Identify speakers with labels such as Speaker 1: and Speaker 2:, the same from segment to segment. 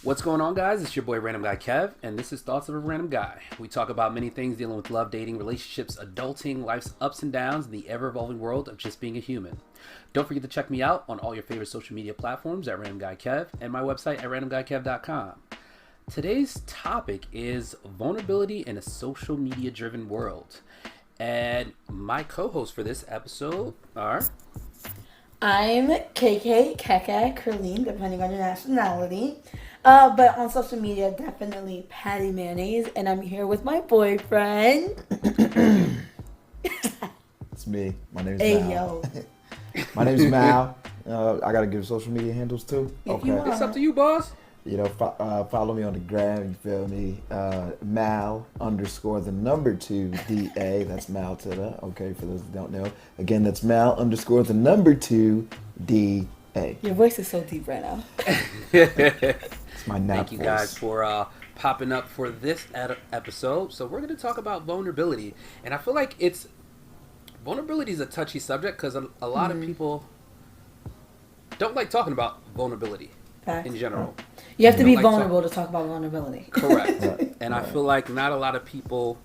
Speaker 1: What's going on, guys? It's your boy Random Guy Kev, and this is Thoughts of a Random Guy. We talk about many things dealing with love, dating, relationships, adulting, life's ups and downs, and the ever-evolving world of just being a human. Don't forget to check me out on all your favorite social media platforms at Random Guy Kev and my website at randomguykev.com. Today's topic is vulnerability in a social media-driven world. And my co-hosts for this episode are...
Speaker 2: I'm KK, Keke, Curleen, depending on your nationality. But on social media, definitely Patty Mayonnaise. And I'm here with my boyfriend.
Speaker 3: It's me. My name's
Speaker 2: Hey,
Speaker 3: Mal.
Speaker 2: yo.
Speaker 3: My name's Mal. I gotta give social media handles too.
Speaker 2: If you want.
Speaker 1: It's up to you, boss.
Speaker 3: You know, follow me on the gram. You feel me? Mal _2 DA. That's Mal to the. Okay, for those that don't know. Again, that's Mal _2 DA.
Speaker 2: Your voice is so deep right now.
Speaker 3: It's my nap
Speaker 1: Thank you
Speaker 3: voice.
Speaker 1: guys for popping up for this episode. So we're going to talk about vulnerability, and I feel like vulnerability is a touchy subject because a lot of people don't like talking about vulnerability
Speaker 2: Facts.
Speaker 1: in general.
Speaker 2: You have to be
Speaker 1: Like
Speaker 2: vulnerable to talk about vulnerability.
Speaker 1: Correct.
Speaker 3: Right.
Speaker 1: And I feel like not a lot of people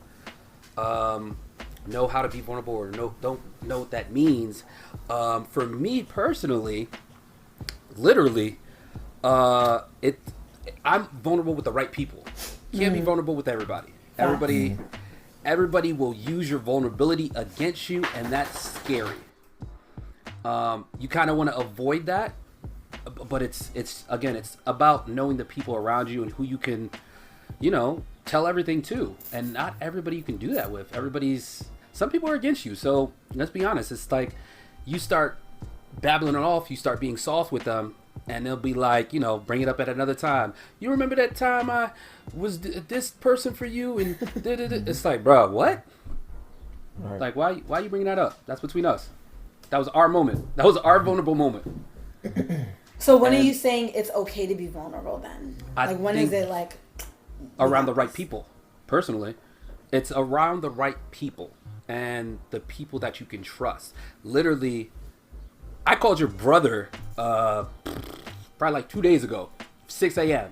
Speaker 1: know how to be vulnerable or don't know what that means. For me personally, literally, I'm vulnerable with the right people. Can't be vulnerable with everybody. Everybody will use your vulnerability against you, and that's scary. You kind of want to avoid that, but it's about knowing the people around you and who you can, tell everything to. And not everybody you can do that with. Some people are against you. So let's be honest. It's like you start babbling it off, you start being soft with them, and they'll be like, bring it up at another time. You remember that time I was this person for you? And it's like, bro, what?
Speaker 3: Right.
Speaker 1: Like, why are you bringing that up? That's between us. That was our moment. That was our vulnerable moment.
Speaker 2: So when are you saying it's okay to be vulnerable then?
Speaker 1: I
Speaker 2: When
Speaker 1: think
Speaker 2: is it like...
Speaker 1: around the right people? Personally, it's around the right people and the people that you can trust. Literally, I called your brother probably like 2 days ago, 6 a.m.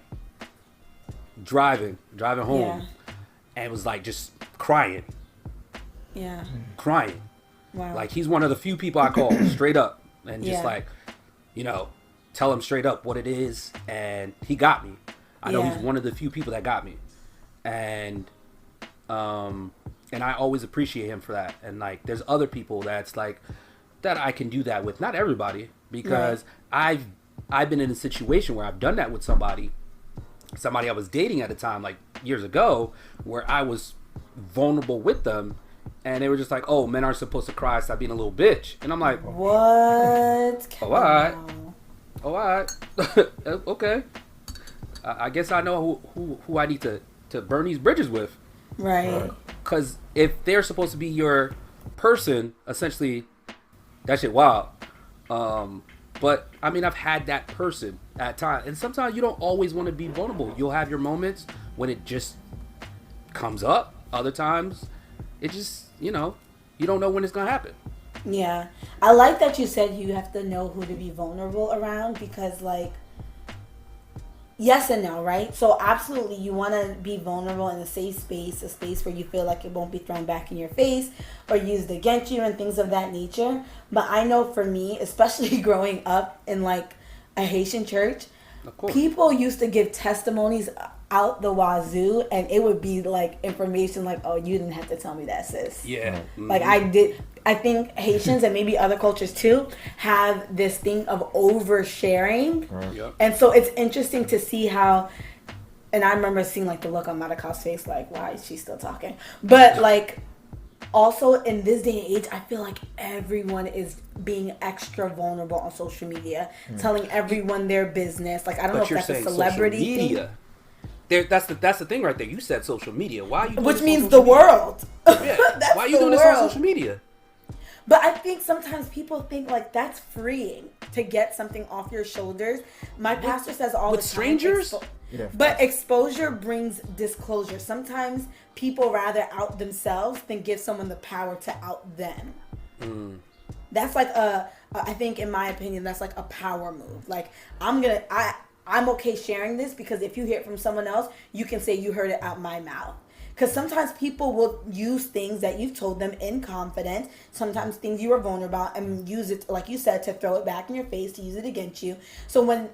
Speaker 1: driving home,
Speaker 2: Yeah.
Speaker 1: and was like just crying.
Speaker 2: Wow.
Speaker 1: Like he's one of the few people I call straight up and just tell him straight up what it is, and he got me. I know he's one of the few people that got me, and I always appreciate him for that. And like, there's other people that's like that I can do that with. Not everybody, because I've been in a situation where I've done that with somebody I was dating at the time, like years ago, where I was vulnerable with them. And they were just like, oh, men aren't supposed to cry, stop being a little bitch. And I'm like,
Speaker 2: What?
Speaker 1: Oh, all right. Okay. I guess I know who I need to burn these bridges with.
Speaker 2: Right.
Speaker 1: Because if they're supposed to be your person, essentially, that shit wild. But, I mean, I've had that person at times. And sometimes you don't always want to be vulnerable. You'll have your moments when it just comes up. Other times, it just, you don't know when it's going to happen.
Speaker 2: Yeah. I like that you said you have to know who to be vulnerable around, because like, yes and no, right? So absolutely you want to be vulnerable in a safe space, a space where you feel like it won't be thrown back in your face or used against you and things of that nature. But I know for me, especially growing up in like a Haitian church, people used to give testimonies out the wazoo, and it would be like information like, oh, you didn't have to tell me that, sis.
Speaker 1: Yeah.
Speaker 2: Mm-hmm. Like I think Haitians and maybe other cultures too have this thing of oversharing.
Speaker 3: Right.
Speaker 1: Yep.
Speaker 2: And so it's interesting to see how, and I remember seeing like the look on Madaka's face, like, why is she still talking? But like, also in this day and age, I feel like everyone is being extra vulnerable on social media, telling everyone their business. Like, I don't know if that's a celebrity thing.
Speaker 1: That's the thing right there. You said social media. Why are you doing
Speaker 2: Which
Speaker 1: this
Speaker 2: means
Speaker 1: on
Speaker 2: the
Speaker 1: social media?
Speaker 2: world.
Speaker 1: Yeah.
Speaker 2: That's
Speaker 1: Why are you
Speaker 2: the
Speaker 1: doing this on
Speaker 2: world.
Speaker 1: social media?
Speaker 2: But I think sometimes people think like that's freeing to get something off your shoulders. My pastor says all the
Speaker 1: with
Speaker 2: time.
Speaker 1: strangers?
Speaker 2: But exposure brings disclosure. Sometimes people rather out themselves than give someone the power to out them. That's like I think in my opinion, that's like a power move. Like I'm okay sharing this because if you hear it from someone else, you can say you heard it out my mouth. Because sometimes people will use things that you've told them in confidence, sometimes things you were vulnerable about, and use it, like you said, to throw it back in your face, to use it against you. So when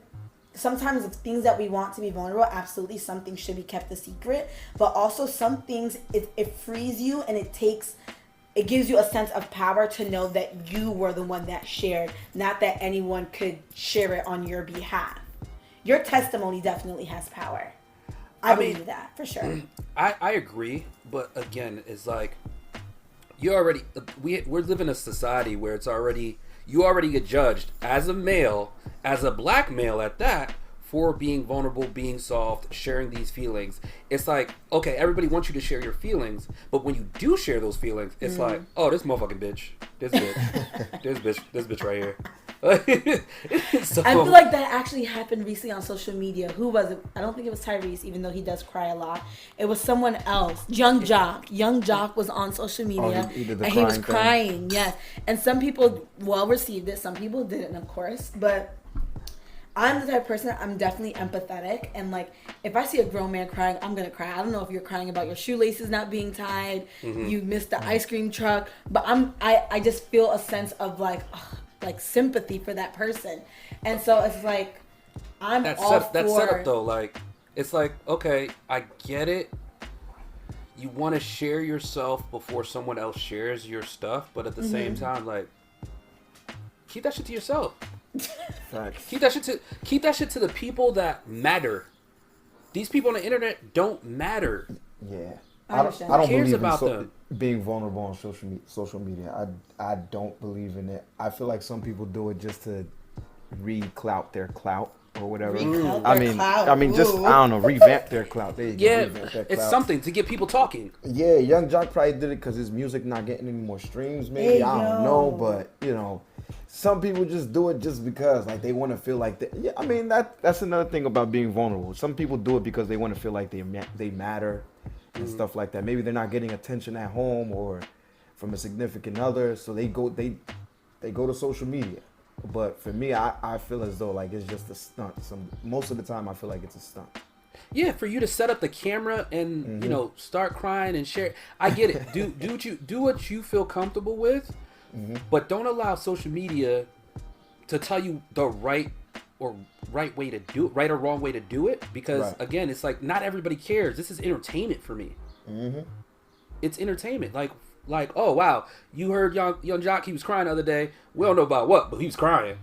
Speaker 2: sometimes things that we want to be vulnerable, absolutely something should be kept a secret. But also some things, it frees you and it gives you a sense of power to know that you were the one that shared, not that anyone could share it on your behalf. Your testimony definitely has power. I believe that for sure.
Speaker 1: I agree, but again, it's like we're living in a society where you already get judged as a male, as a black male at that, for being vulnerable, being soft, sharing these feelings. It's like, okay, everybody wants you to share your feelings, but when you do share those feelings, it's like, oh, this motherfucking bitch, this bitch right here. So,
Speaker 2: I feel like that actually happened recently on social media. Who was it? I don't think it was Tyrese, even though he does cry a lot. It was someone else. Young Jock. Young Jock was on social media,
Speaker 3: he did the
Speaker 2: and he was
Speaker 3: crying thing.
Speaker 2: crying. Yes, and some people well received it. Some people didn't, of course. But I'm the type of person, I'm definitely empathetic, and like if I see a grown man crying, I'm gonna cry. I don't know if you're crying about your shoelaces not being tied, you missed the ice cream truck, but I just feel a sense of like sympathy for that person, and so it's like
Speaker 1: that setup though, like it's like, okay, I get it. You want to share yourself before someone else shares your stuff, but at the same time, like, keep that shit to yourself.
Speaker 3: Facts.
Speaker 1: Keep that shit to the people that matter. These people on the internet don't matter.
Speaker 3: Yeah.
Speaker 2: I understand.
Speaker 3: I don't
Speaker 1: Who cares
Speaker 3: believe
Speaker 1: about
Speaker 3: in
Speaker 1: them?
Speaker 3: being vulnerable on social media. I don't believe in it. I feel like some people do it just to re-clout their clout or whatever.
Speaker 2: Re-clout
Speaker 3: I
Speaker 2: their
Speaker 3: mean,
Speaker 2: clout.
Speaker 3: I mean, just
Speaker 2: Ooh.
Speaker 3: I don't know, revamp their clout. There you go,
Speaker 1: Yeah,
Speaker 3: revamp their
Speaker 1: it's
Speaker 3: clout.
Speaker 1: something to get people talking.
Speaker 3: Yeah, Young Jock probably did it because his music not getting any more streams. Maybe
Speaker 2: Hey,
Speaker 3: I don't
Speaker 2: yo.
Speaker 3: know, but you know, some people just do it just because, like, they want to feel like that. Yeah, I mean that's another thing about being vulnerable. Some people do it because they want to feel like they matter and stuff like that. Maybe they're not getting attention at home or from a significant other, so they go to social media. But for me, I feel as though like it's just a stunt. Most of the time, I feel like it's a stunt.
Speaker 1: Yeah, for you to set up the camera and start crying and share. I get it. Do what you feel comfortable with, but don't allow social media to tell you the right or way to do it, right or wrong way to do it. Because again, it's like not everybody cares. This is entertainment for me. It's entertainment. Like, oh wow, you heard young Jock, he was crying the other day. We don't know about what, but he was crying.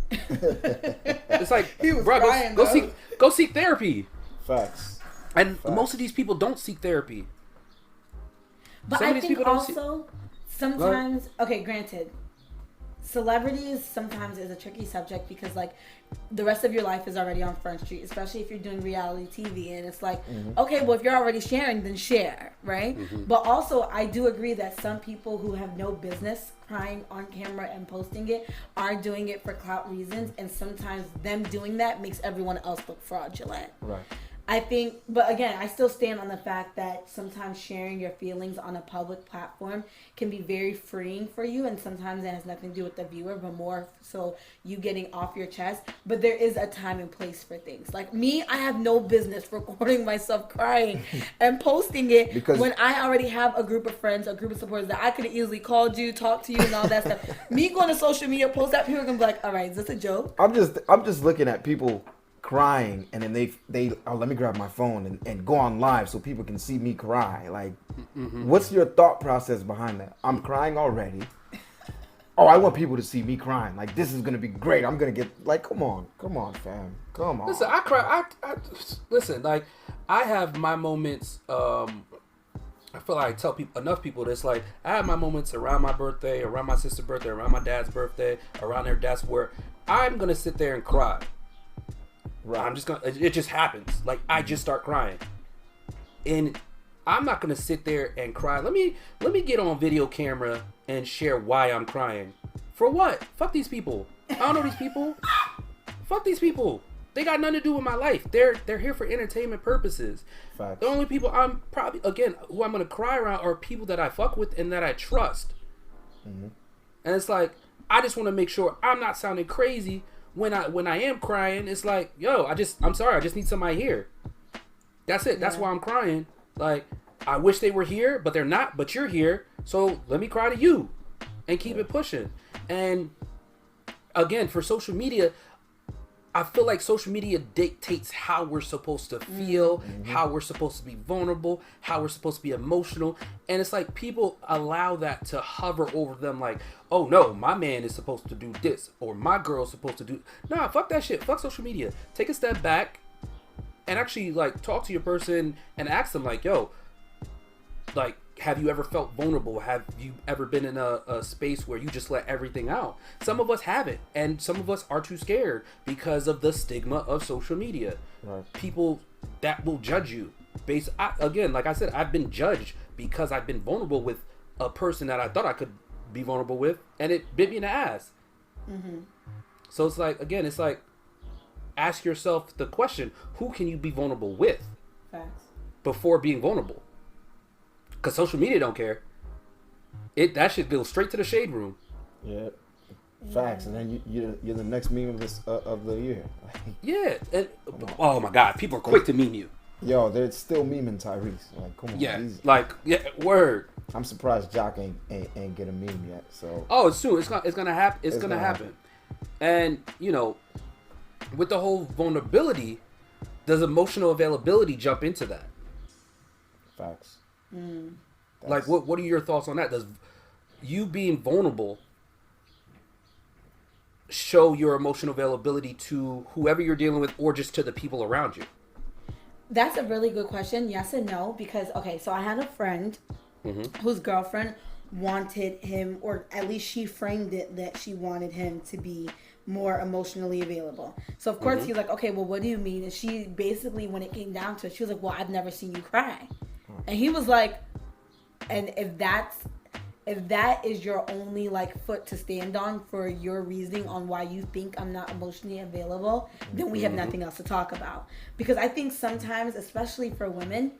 Speaker 1: It's like,
Speaker 2: He was
Speaker 1: bro,
Speaker 2: crying,
Speaker 1: go seek therapy.
Speaker 3: Facts.
Speaker 1: And most of these people don't seek therapy.
Speaker 2: But
Speaker 1: Some
Speaker 2: I
Speaker 1: of these
Speaker 2: think
Speaker 1: people don't see-
Speaker 2: also sometimes, okay, granted, celebrities sometimes is a tricky subject because like the rest of your life is already on Front Street, especially if you're doing reality TV, and it's like, okay, well if you're already sharing, then share, right? But also I do agree that some people who have no business crying on camera and posting it are doing it for clout reasons, and sometimes them doing that makes everyone else look fraudulent.
Speaker 3: Right.
Speaker 2: I think, but again, I still stand on the fact that sometimes sharing your feelings on a public platform can be very freeing for you, and sometimes it has nothing to do with the viewer, but more so you getting off your chest. But there is a time and place for things. Like me, I have no business recording myself crying and posting it
Speaker 3: Because-
Speaker 2: when I already have a group of friends, a group of supporters that I could have easily called you, talked to you, and all that stuff. Me going to social media, post that, people are gonna be like, all right, is this a joke?
Speaker 3: I'm just looking at people crying, and then they let me grab my phone and go on live so people can see me cry. Like, what's your thought process behind that? I'm crying already. Oh, I want people to see me crying. Like, this is gonna be great. I'm gonna get like, come on, fam, come on.
Speaker 1: Listen, I cry. Listen. Like, I have my moments. I feel like I tell enough people this. Like, I have my moments around my birthday, around my sister's birthday, around my dad's birthday, around their deaths, where I'm gonna sit there and cry.
Speaker 3: Right.
Speaker 1: I'm just gonna. It just happens. Like, I just start crying, and I'm not gonna sit there and cry. Let me get on video camera and share why I'm crying. For what? Fuck these people. I don't know these people. Fuck these people. They got nothing to do with my life. They're here for entertainment purposes.
Speaker 3: Facts.
Speaker 1: The only people I'm probably who I'm gonna cry around are people that I fuck with and that I trust. And it's like, I just want to make sure I'm not sounding crazy when I am crying, it's like, yo, I'm sorry, I just need somebody here. That's it. That's why I'm crying. Like, I wish they were here, but they're not. But you're here, so let me cry to you, and keep it pushing. And again, for social media, I feel like social media dictates how we're supposed to feel, how we're supposed to be vulnerable, how we're supposed to be emotional. And it's like people allow that to hover over them like, oh no, my man is supposed to do this, or my girl's supposed to do. Nah, fuck that shit. Fuck social media. Take a step back and actually like talk to your person and ask them like, yo, like, have you ever felt vulnerable? Have you ever been in a space where you just let everything out? Some of us haven't, and some of us are too scared because of the stigma of social media.
Speaker 3: Right.
Speaker 1: People that will judge you again, like I said, I've been judged because I've been vulnerable with a person that I thought I could be vulnerable with, and it bit me in the ass. So it's like, again, it's like, ask yourself the question, who can you be vulnerable with?
Speaker 2: Facts.
Speaker 1: Before being vulnerable? Because social media don't care. That should go straight to the shade room.
Speaker 3: Yeah. Facts. And then you're the next meme of the year.
Speaker 1: Yeah. And, oh my God. People are quick to meme you.
Speaker 3: Yo, they're still memeing Tyrese. Like, come on.
Speaker 1: Yeah. Word.
Speaker 3: I'm surprised Jock ain't get a meme yet. So.
Speaker 1: Oh, it's soon. It's gonna happen. It's gonna happen. And you know, with the whole vulnerability, does emotional availability jump into that?
Speaker 3: Facts.
Speaker 1: Like, what are your thoughts on that? Does you being vulnerable show your emotional availability to whoever you're dealing with, or just to the people around you?
Speaker 2: That's a really good question. Yes and no, because so I had a friend whose girlfriend wanted him, or at least she framed it that she wanted him to be more emotionally available. So of course he's like, okay, well, what do you mean? And she basically, when it came down to it, she was like, well, I've never seen you cry. And he was like, and if that is your only like foot to stand on for your reasoning on why you think I'm not emotionally available, then we have nothing else to talk about. Because I think sometimes, especially for women,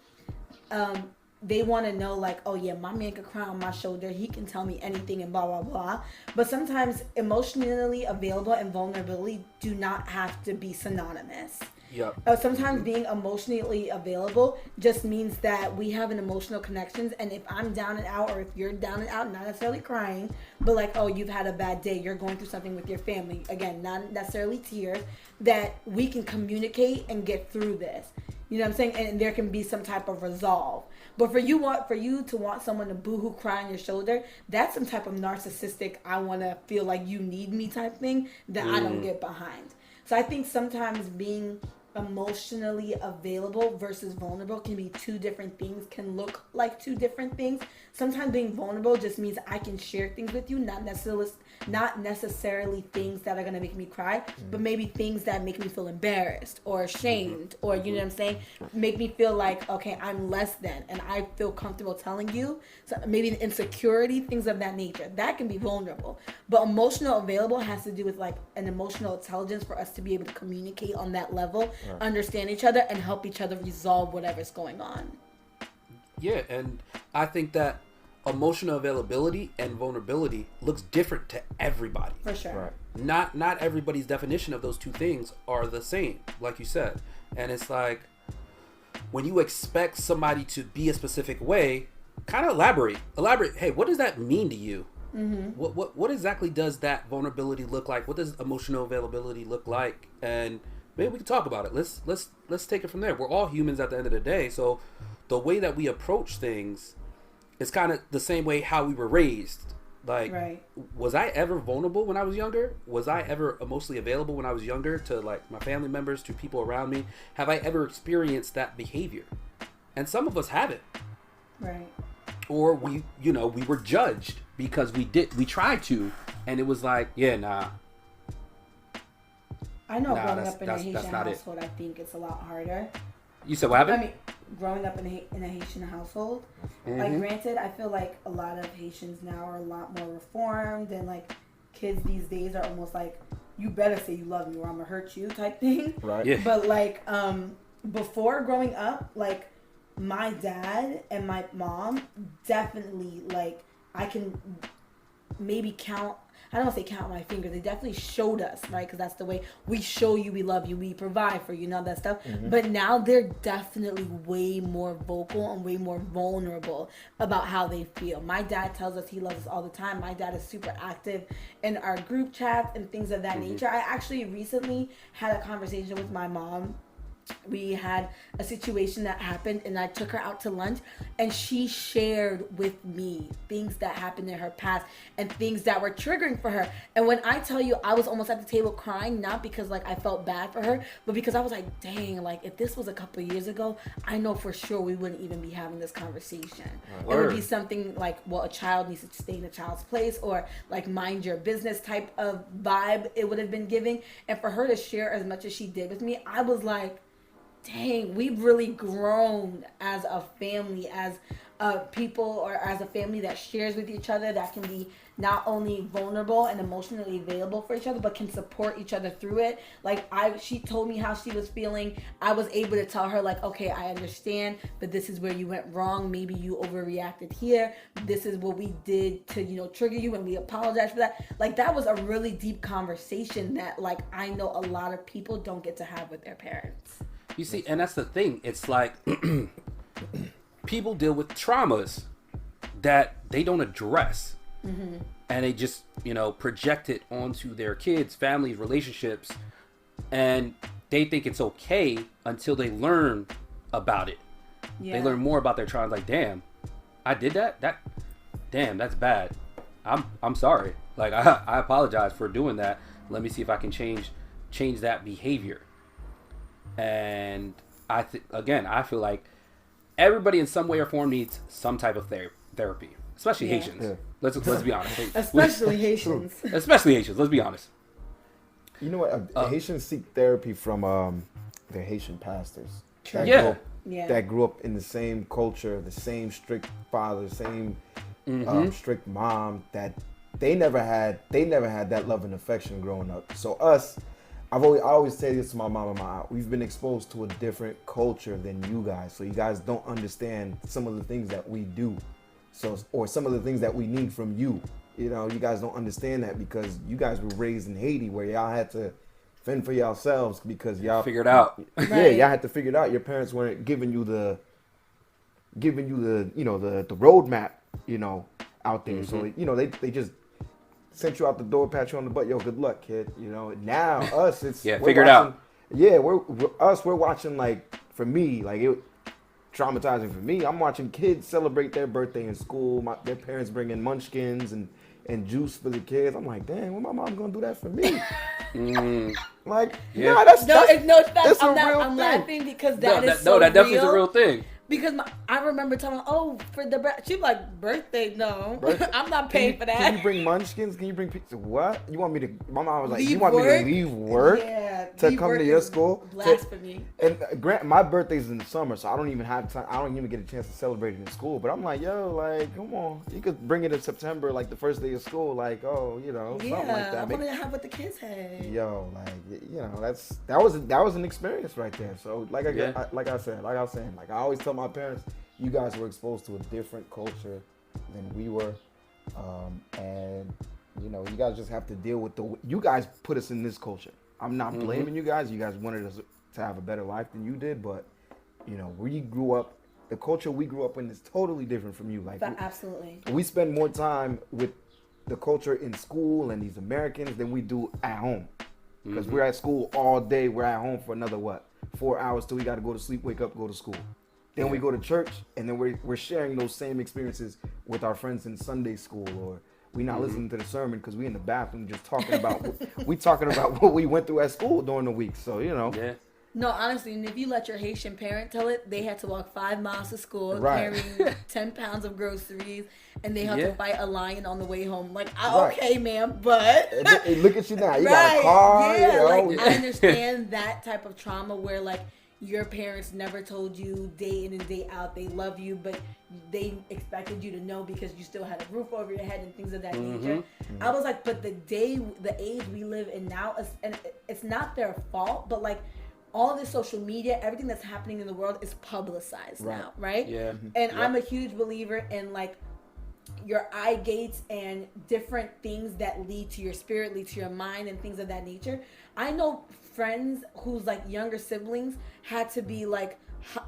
Speaker 2: they want to know like, oh yeah, my man could cry on my shoulder, he can tell me anything and blah blah blah. But sometimes emotionally available and vulnerability do not have to be synonymous.
Speaker 1: Yep.
Speaker 2: Sometimes being emotionally available just means that we have an emotional connections, and if I'm down and out, or if you're down and out, not necessarily crying, but like, oh, you've had a bad day, you're going through something with your family, again, not necessarily tears, that we can communicate and get through this. You know what I'm saying? And there can be some type of resolve. But for you to want someone to boohoo cry on your shoulder, that's some type of narcissistic, I want to feel like you need me type thing that I don't get behind. So I think sometimes being emotionally available versus vulnerable can be two different things, can look like two different things. Sometimes being vulnerable just means I can share things with you, not necessarily things that are going to make me cry, but maybe things that make me feel embarrassed or ashamed, or you know what I'm saying, make me feel like, okay, I'm less than, and I feel comfortable telling you. So maybe an insecurity, things of that nature, that can be vulnerable. But emotional available has to do with like an emotional intelligence for us to be able to communicate on that level, understand each other, and help each other resolve whatever's going on.
Speaker 1: Yeah, and I think that emotional availability and vulnerability looks different to everybody.
Speaker 2: For sure.
Speaker 3: Right.
Speaker 1: Not everybody's definition of those two things are the same, like you said. And it's like, when you expect somebody to be a specific way, kind of elaborate. Hey, what does that mean to you? What exactly does that vulnerability look like? What does emotional availability look like? And maybe we can talk about it. Let's take it from there. We're all humans at the end of the day, so the way that we approach things is kind of the same way how we were raised. Like, was I ever vulnerable when I was younger? Was I ever emotionally available when I was younger to like my family members, to people around me? Have I ever experienced that behavior? And some of us haven't.
Speaker 2: Right.
Speaker 1: Or we were judged because we tried to, and it was like, yeah, nah.
Speaker 2: I know growing up in a Haitian household, I think it's a lot harder.
Speaker 1: You said what happened?
Speaker 2: I mean, growing up in a Haitian household, like, granted, I feel like a lot of Haitians now are a lot more reformed, and like kids these days are almost like, you better say you love me or I'm gonna hurt you type thing.
Speaker 3: Right.
Speaker 1: Yeah.
Speaker 2: But like, before growing up, like my dad and my mom definitely, like, I can maybe count. I don't want to say count my fingers. They definitely showed us, right? Because that's the way we show you we love you, we provide for you, and all that stuff. But now they're definitely way more vocal and way more vulnerable about how they feel. My dad tells us he loves us all the time. My dad is super active in our group chats and things of that nature. I actually recently had a conversation with my mom. We had a situation that happened and I took her out to lunch and she shared with me things that happened in her past and things that were triggering for her. And when I tell you I was almost at the table crying, not because like I felt bad for her, but because I was like, dang, like if this was a couple of years ago, I know for sure we wouldn't even be having this conversation. It would be something like, well, a child needs to stay in a child's place, or like mind your business type of vibe it would have been giving. And for her to share as much as she did with me, I was like, dang, we've really grown as a family, as a people, or as a family that shares with each other, that can be not only vulnerable and emotionally available for each other, but can support each other through it. Like she told me how she was feeling. I was able to tell her like, okay, I understand, but this is where you went wrong. Maybe you overreacted here. This is what we did to, trigger you, and we apologize for that. Like that was a really deep conversation that like I know a lot of people don't get to have with their parents.
Speaker 1: You see, and that's the thing. It's like people deal with traumas that they don't address. And they just, project it onto their kids, families, relationships. And they think it's okay until they learn about it. Yeah. They learn more about their traumas. Like, damn, I did that? Damn, that's bad. I'm sorry. Like, I apologize for doing that. Let me see if I can change that behavior. And I feel like everybody in some way or form needs some type of therapy, especially Haitians. Yeah. Let's be honest.
Speaker 2: Especially Haitians.
Speaker 1: Especially Haitians. Let's be honest.
Speaker 3: You know what? Haitians seek therapy from their Haitian pastors. That grew up in the same culture, the same strict father, same strict mom. That they never had that love and affection growing up. So I always say this to my mom and my aunt. We've been exposed to a different culture than you guys, so you guys don't understand some of the things that we do, or some of the things that we need from you. You guys don't understand that because you guys were raised in Haiti, where y'all had to fend for yourselves because y'all
Speaker 1: figured out.
Speaker 3: Yeah, y'all had to figure it out. Your parents weren't giving you the roadmap, out there. So they just sent you out the door, pat you on the butt. Yo, good luck, kid. Now us, it's
Speaker 1: figure it out.
Speaker 3: Yeah, we're watching, like, for me, like it traumatizing for me. I'm watching kids celebrate their birthday in school. Their parents bring in munchkins and juice for the kids. I'm like, dang, when my mom gonna do that for me? Like, yeah, that's
Speaker 2: I'm laughing because that
Speaker 1: definitely is a real thing.
Speaker 2: Because I remember telling her, for the she'd be like, birthday, no. I'm not paying for that.
Speaker 3: Can you bring munchkins? Can you bring pizza? What? You want me to, my mom was like, you want me to leave work to come to your school?
Speaker 2: Blasphemy.
Speaker 3: And my birthday's in the summer, so I don't even have time. I don't even get a chance to celebrate it in school. But I'm like, yo, like, come on. You could bring it in September, like the first day of school, like, something like that.
Speaker 2: I want to have what the kids had.
Speaker 3: Yo, like, that was an experience right there. So, like I was saying, I always tell my parents, you guys were exposed to a different culture than we were, and you guys just have to deal with you guys put us in this culture. I'm not blaming you guys. You guys wanted us to have a better life than you did, but we grew up, the culture we grew up in is totally different from you. Like,
Speaker 2: absolutely,
Speaker 3: we spend more time with the culture in school and these Americans than we do at home, because we're at school all day. We're at home for another 4 hours till we got to go to sleep, wake up, go to school. Then we go to church, and then we're sharing those same experiences with our friends in Sunday school, or we not listening to the sermon because we in the bathroom just talking about what we went through at school during the week. So
Speaker 1: Yeah.
Speaker 2: No, honestly, and if you let your Haitian parent tell it, they had to walk 5 miles to school, carrying 10 pounds of groceries, and they had to fight a lion on the way home. Like, okay, ma'am, but
Speaker 3: look at you now. You got a car.
Speaker 2: Yeah, like, I understand that type of trauma where, like, your parents never told you day in and day out they love you, but they expected you to know because you still had a roof over your head and things of that nature. I was like, but the age we live in now, and it's not their fault, but like all this social media, everything that's happening in the world is publicized now, right?
Speaker 1: Yeah.
Speaker 2: And I'm a huge believer in like your eye gates and different things that lead to your spirit, lead to your mind, and things of that nature. I know friends whose like younger siblings had to be like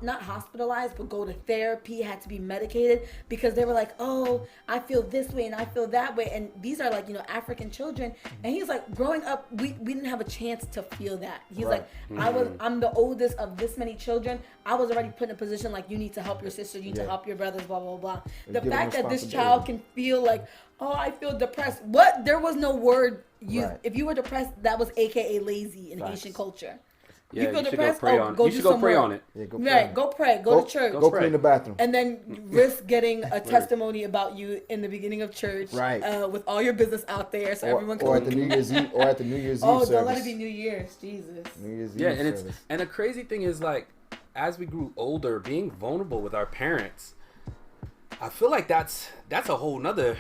Speaker 2: not hospitalized, but go to therapy, had to be medicated because they were like, oh, I feel this way and I feel that way. And these are like, you know, African children. And he's like, growing up, we didn't have a chance to feel that. He's
Speaker 3: Right.
Speaker 2: like, I'm the oldest of this many children. I was already put in a position like, you need to help your sister, you need to
Speaker 3: Yeah.
Speaker 2: help your brothers, blah, blah, blah.
Speaker 3: They're
Speaker 2: The
Speaker 3: given
Speaker 2: fact that this
Speaker 3: responsibility.
Speaker 2: child can feel like, oh, I feel depressed. What? There was no word used.
Speaker 3: Right.
Speaker 2: If you were depressed, that was AKA lazy in
Speaker 3: Facts.
Speaker 2: Haitian culture.
Speaker 1: Yeah,
Speaker 2: you feel
Speaker 1: you should
Speaker 2: depressed?
Speaker 1: go pray
Speaker 2: Oh,
Speaker 1: on.
Speaker 2: go
Speaker 1: You
Speaker 2: do
Speaker 1: should go
Speaker 2: some
Speaker 1: pray
Speaker 2: work.
Speaker 1: on it.
Speaker 3: Yeah, go
Speaker 2: Right, go pray, go to church.
Speaker 3: Go
Speaker 1: pray.
Speaker 3: clean the bathroom.
Speaker 2: And then risk getting a testimony about you in the beginning of church,
Speaker 3: Right.
Speaker 2: With all your business out there, so everyone can.
Speaker 3: or at the New Year's Eve
Speaker 2: Oh,
Speaker 3: service.
Speaker 2: don't let it be New Year's, Jesus.
Speaker 3: New Year's
Speaker 1: Yeah,
Speaker 3: Eve
Speaker 1: and
Speaker 3: service.
Speaker 1: the crazy thing is like, as we grew older, being vulnerable with our parents, I feel like that's a whole nother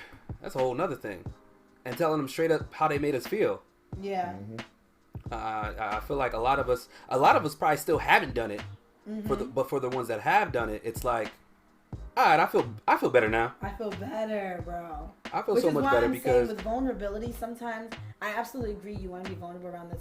Speaker 1: thing, and telling them straight up how they made us feel.
Speaker 2: Yeah.
Speaker 3: Mm-hmm.
Speaker 1: I feel like a lot of us probably still haven't done it, but for the ones that have done it, it's like, all right, I feel better now.
Speaker 2: I feel better, bro.
Speaker 1: I feel
Speaker 2: Which
Speaker 1: so
Speaker 2: is
Speaker 1: much
Speaker 2: why
Speaker 1: better
Speaker 2: I'm
Speaker 1: because
Speaker 2: saying with vulnerability, sometimes I absolutely agree. You want to be vulnerable around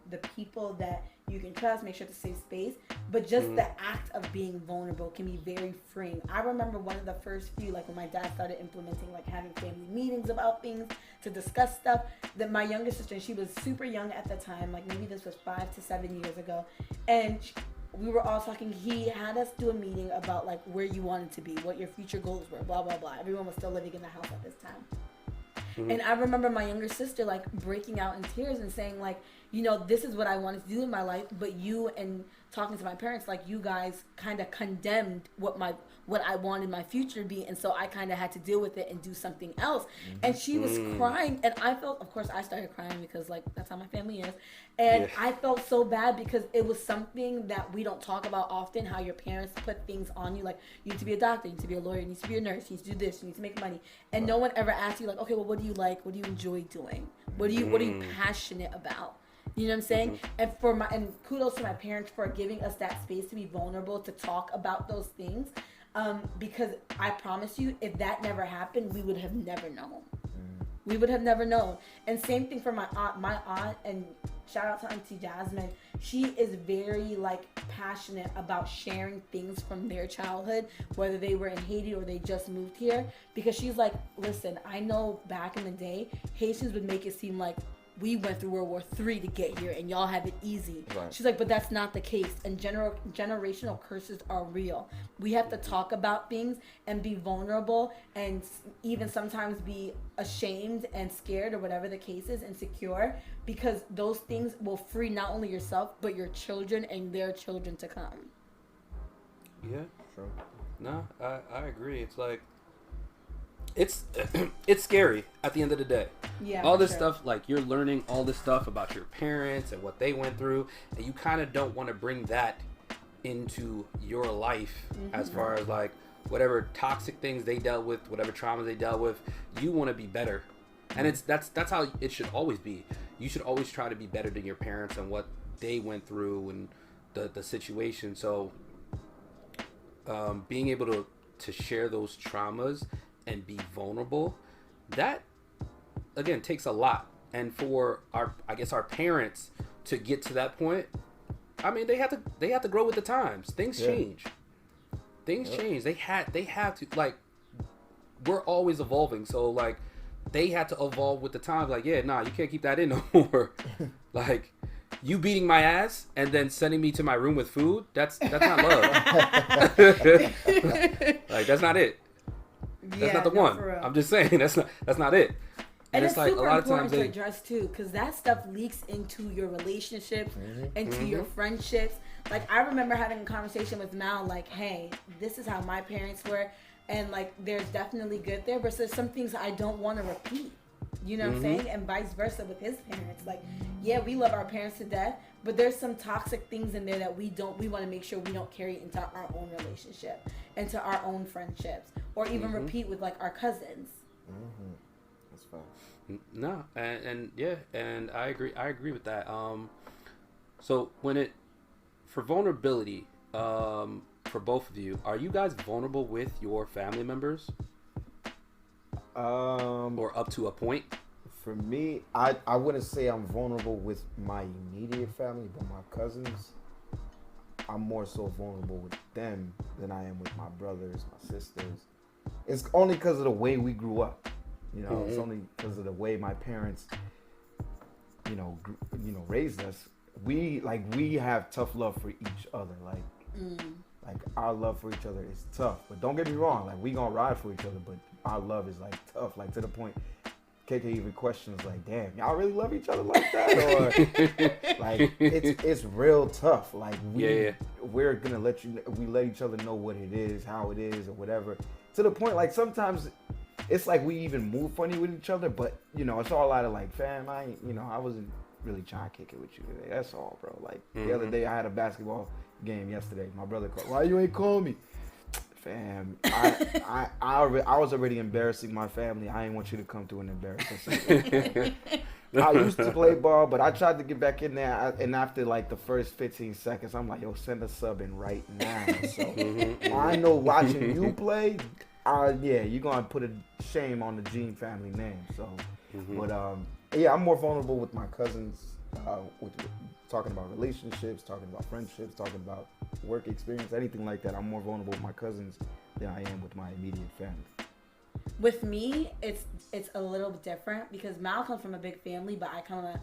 Speaker 2: the people that you can trust. Make sure it's a safe space. But just the act of being vulnerable can be very freeing. I remember one of the first few, like when my dad started implementing, like having family meetings about things to discuss stuff. That my younger sister, she was super young at the time. Like maybe this was 5 to 7 years ago, and we were all talking. He had us do a meeting about like where you wanted to be, what your future goals were, blah blah blah. Everyone was still living in the house at this time. And I remember my younger sister like breaking out in tears and saying like, you know, this is what I wanted to do in my life, but you, and talking to my parents, like you guys kind of condemned what I wanted my future to be, and so I kind of had to deal with it and do something else. And she was crying, and I felt, of course I started crying because like that's how my family is, and
Speaker 1: Yeah.
Speaker 2: I felt so bad because it was something that we don't talk about often, how your parents put things on you, like you need to be a doctor, you need to be a lawyer, you need to be a nurse, you need to do this, you need to make money, and no one ever asks you like, okay, well, what do you like, what do you enjoy doing, what are you passionate about? You know what I'm saying? And kudos to my parents for giving us that space to be vulnerable, to talk about those things. Because I promise you, if that never happened, we would have never known. We would have never known. And same thing for my aunt. My aunt, and shout out to Auntie Jasmine, she is very like passionate about sharing things from their childhood, whether they were in Haiti or they just moved here. Because she's like, listen, I know back in the day, Haitians would make it seem like we went through World War III to get here and y'all have it easy.
Speaker 3: Right.
Speaker 2: She's like, but that's not the case. And generational curses are real. We have to talk about things and be vulnerable, and even sometimes be ashamed and scared or whatever the case is, insecure, because those things will free not only yourself, but your children and their children to come.
Speaker 1: yeah,
Speaker 3: True.
Speaker 1: no, I agree. It's like it's scary at the end of the day.
Speaker 2: Yeah.
Speaker 1: All
Speaker 2: for
Speaker 1: this
Speaker 2: sure.
Speaker 1: stuff, like you're learning all this stuff about your parents and what they went through, and you kind of don't want to bring that into your life as far as like whatever toxic things they dealt with, whatever traumas they dealt with. You want to be better, and that's how it should always be. You should always try to be better than your parents and what they went through and the situation. So being able to share those traumas and be vulnerable, that again takes a lot. And for our parents to get to that point, I mean, they have to grow with the times. Things change. Things change. They have to, like, we're always evolving. So like they had to evolve with the times. Like, yeah, nah, you can't keep that in no more. Like, you beating my ass and then sending me to my room with food, that's not love. Like, that's not it. That's not the
Speaker 2: no,
Speaker 1: one.
Speaker 2: for real.
Speaker 1: I'm just saying that's not it.
Speaker 2: And it's
Speaker 1: like
Speaker 2: super important to address too, because that stuff leaks into your relationships, into your friendships. Like, I remember having a conversation with Mal, like, hey, this is how my parents were, and like there's definitely good there, but there's some things I don't want to repeat. You know what I'm saying? And vice versa with his parents. Like, yeah, we love our parents to death, but there's some toxic things in there that we want to make sure we don't carry into our own relationship, into our own friendships, or even repeat with like our cousins.
Speaker 3: That's fine.
Speaker 1: No, and yeah, and I agree with that. So for vulnerability, for both of you, are you guys vulnerable with your family members? or up to a point?
Speaker 3: For me, I wouldn't say I'm vulnerable with my immediate family, but my cousins, I'm more so vulnerable with them than I am with my brothers, my sisters. It's only because of the way we grew up. You know, it's only because of the way my parents, raised us. We have tough love for each other. Like our love for each other is tough. But don't get me wrong, like we gonna ride for each other, but our love is like tough, like to the point KK even questions like, damn, y'all really love each other like that? Or like it's real tough. Like we're gonna let each other know what it is, how it is, or whatever. To the point like sometimes it's like we even move funny with each other, but it's all out of like, fam, I wasn't really trying to kick it with you today. That's all, bro. Like the other day I had a basketball game yesterday. My brother called, why you ain't call me? Fam, I was already embarrassing my family. I didn't want you to come through and embarrass us. I used to play ball, but I tried to get back in there, and after like the first 15 seconds, I'm like, yo, send a sub in right now. So I know watching you play, you're gonna put a shame on the Gene family name. So, but I'm more vulnerable with my cousins, with talking about relationships, talking about friendships, talking about work experience, anything like that. I'm more vulnerable with my cousins than I am with my immediate family.
Speaker 2: With me, it's a little bit different because Mal comes from a big family, but I feel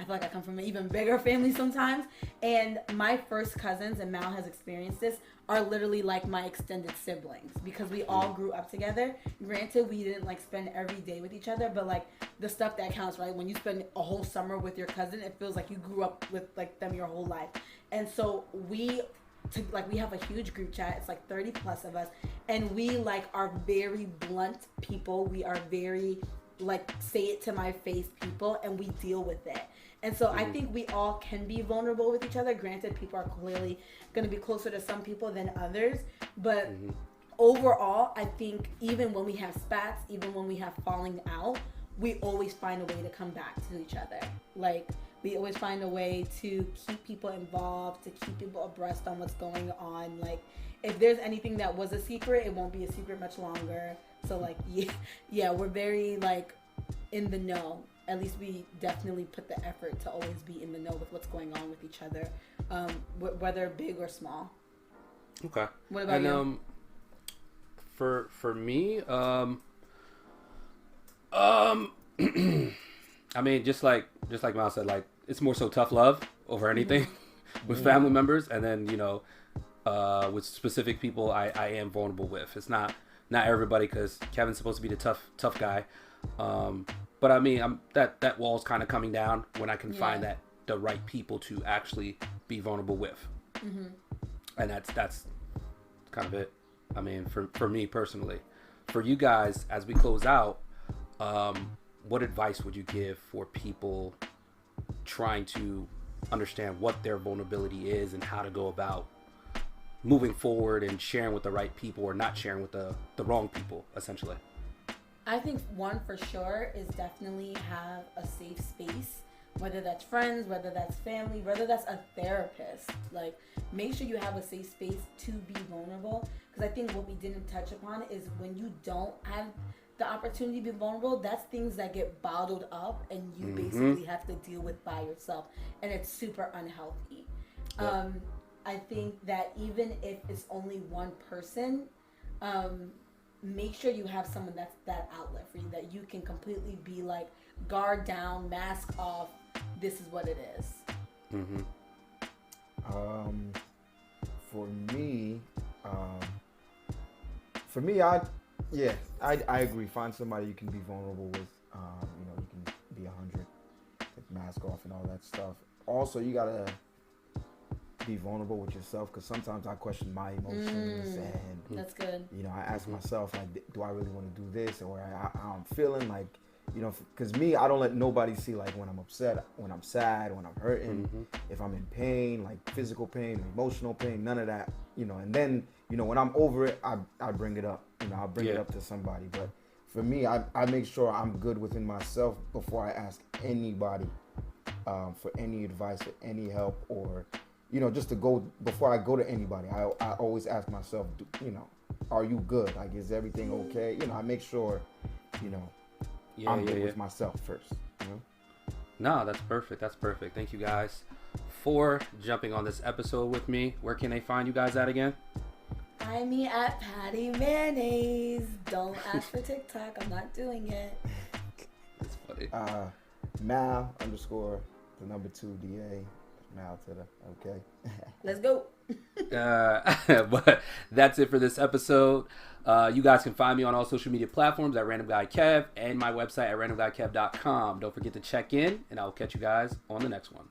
Speaker 2: like I come from an even bigger family sometimes. And my first cousins, and Mal has experienced this, are literally like my extended siblings because we all grew up together. Granted, we didn't like spend every day with each other, but like the stuff that counts, right? When you spend a whole summer with your cousin, it feels like you grew up with like them your whole life. And so we have a huge group chat. It's like 30 plus of us, and we like are very blunt people. We are very like say it to my face people, and we deal with it. And so I think we all can be vulnerable with each other. Granted, people are clearly going to be closer to some people than others, but overall, I think even when we have spats, even when we have falling out, we always find a way to come back to each other. Like we always find a way to keep people involved, to keep people abreast on what's going on. Like if there's anything that was a secret, it won't be a secret much longer. So like yeah, we're very like in the know. At least we definitely put the effort to always be in the know with what's going on with each other, whether big or small.
Speaker 1: Okay.
Speaker 2: What about you?
Speaker 1: For me, I mean, just like Mal said, like it's more so tough love over anything with family members, and then with specific people, I am vulnerable with. It's not everybody because Kevin's supposed to be the tough guy, but I mean, that wall's kind of coming down when I can find the right people to actually be vulnerable with, and that's kind of it. I mean, for me personally, for you guys, as we close out. What advice would you give for people trying to understand what their vulnerability is and how to go about moving forward and sharing with the right people or not sharing with the wrong people, essentially?
Speaker 2: I think one for sure is definitely have a safe space, whether that's friends, whether that's family, whether that's a therapist. Like, make sure you have a safe space to be vulnerable. Because I think what we didn't touch upon is when you don't have the opportunity to be vulnerable, that's things that get bottled up and you basically have to deal with by yourself, and it's super unhealthy. I think that even if it's only one person, make sure you have someone that's that outlet for you, that you can completely be like guard down, mask off, this is what it is.
Speaker 3: For me, I agree. Find somebody you can be vulnerable with. You can be 100, take mask off and all that stuff. Also, you gotta be vulnerable with yourself, because sometimes I question my emotions and
Speaker 2: that's good.
Speaker 3: I ask myself, like, do I really want to do this, or how I'm feeling, like, because me, I don't let nobody see like when I'm upset, when I'm sad, when I'm hurting, if I'm in pain, like physical pain, emotional pain, none of that, and then when I'm over it, I bring it up, I'll bring it up to somebody. But for me, I make sure I'm good within myself before I ask anybody for any advice or any help, or just to go, before I go to anybody, I always ask myself, are you good? Like, is everything okay? I make sure you know,
Speaker 1: Yeah,
Speaker 3: I'm
Speaker 1: yeah,
Speaker 3: good
Speaker 1: yeah.
Speaker 3: with myself first. You know?
Speaker 1: No, that's perfect. That's perfect. Thank you guys for jumping on this episode with me. Where can they find you guys at again?
Speaker 2: Find me at Patty Mayonnaise. Don't ask for TikTok. I'm not doing it.
Speaker 1: That's funny.
Speaker 3: Mal underscore the number 2 DA. Mal to the okay.
Speaker 2: Let's go.
Speaker 1: But that's it for this episode. You guys can find me on all social media platforms at Random Guy Kev and my website at randomguykev.com. Don't forget to check in, and I'll catch you guys on the next one.